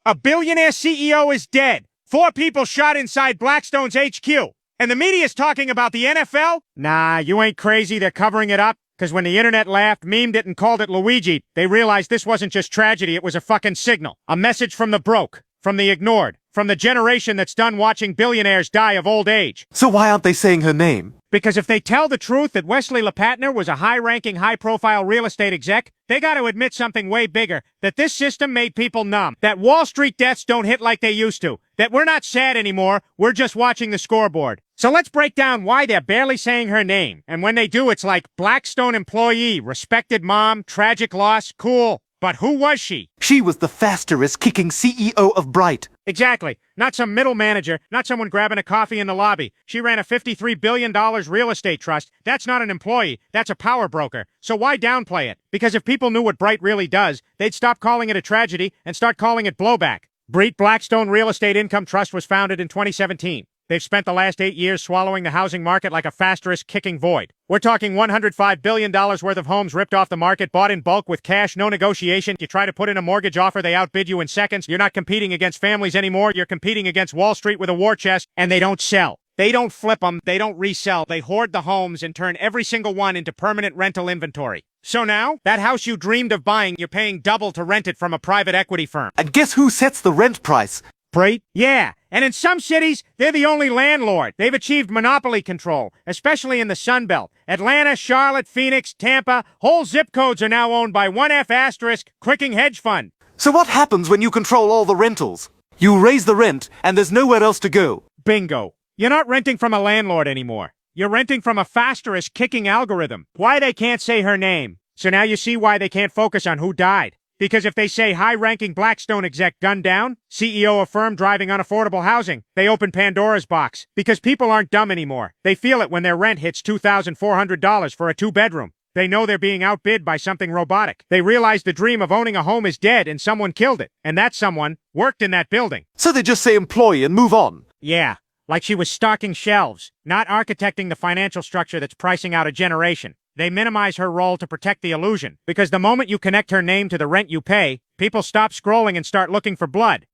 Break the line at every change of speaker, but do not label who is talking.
A billionaire CEO is dead. 4 people shot inside Blackstone's HQ. And the media's talking about the NFL? Nah, you ain't crazy. They're covering it up. Because when the internet laughed, memed it, and called it Luigi, they realized this wasn't just tragedy, it was a fucking signal. A message from the broke, from the ignored, from the generation that's done watching billionaires die of old age.
So why aren't they saying her name?
Because if they tell the truth that Wesley LePatner was a high-ranking, high-profile real estate exec, they got to admit something way bigger, that this system made people numb, that Wall Street deaths don't hit like they used to, that we're not sad anymore, we're just watching the scoreboard. So let's break down why they're barely saying her name, and when they do, it's like Blackstone employee, respected mom, tragic loss, cool. But who was she?
She was the fastest-kicking CEO of Bright.
Exactly. Not some middle manager, not someone grabbing a coffee in the lobby. She ran a $53 billion real estate trust. That's not an employee, that's a power broker. So why downplay it? Because if people knew what Bright really does, they'd stop calling it a tragedy and start calling it blowback. Bright Blackstone Real Estate Income Trust was founded in 2017. They've spent the last 8 years swallowing the housing market like a fast-kicking void. We're talking $105 billion worth of homes ripped off the market, bought in bulk with cash, no negotiation. You try to put in a mortgage offer, they outbid you in seconds. You're not competing against families anymore. You're competing against Wall Street with a war chest, and they don't sell. They don't flip them. They don't resell. They hoard the homes and turn every single one into permanent rental inventory. So now, that house you dreamed of buying, you're paying double to rent it from a private equity firm.
And guess who sets the rent price?
Bright? Yeah, and in some cities, they're the only landlord. They've achieved monopoly control, especially in the Sun Belt. Atlanta, Charlotte, Phoenix, Tampa, whole zip codes are now owned by 1F** Cricking Hedge Fund.
So what happens when you control all the rentals? You raise the rent, and there's nowhere else to go.
Bingo. You're not renting from a landlord anymore. You're renting from a kicking algorithm. Why they can't say her name. So now you see why they can't focus on who died. Because if they say high-ranking Blackstone exec gunned down, CEO of firm driving unaffordable housing, they open Pandora's box. Because people aren't dumb anymore. They feel it when their rent hits $2,400 for a 2-bedroom. They know they're being outbid by something robotic. They realize the dream of owning a home is dead and someone killed it. And that someone worked in that building.
So they just say employee and move on.
Yeah, like she was stocking shelves, not architecting the financial structure that's pricing out a generation. They minimize her role to protect the illusion, because the moment you connect her name to the rent you pay, people stop scrolling and start looking for blood.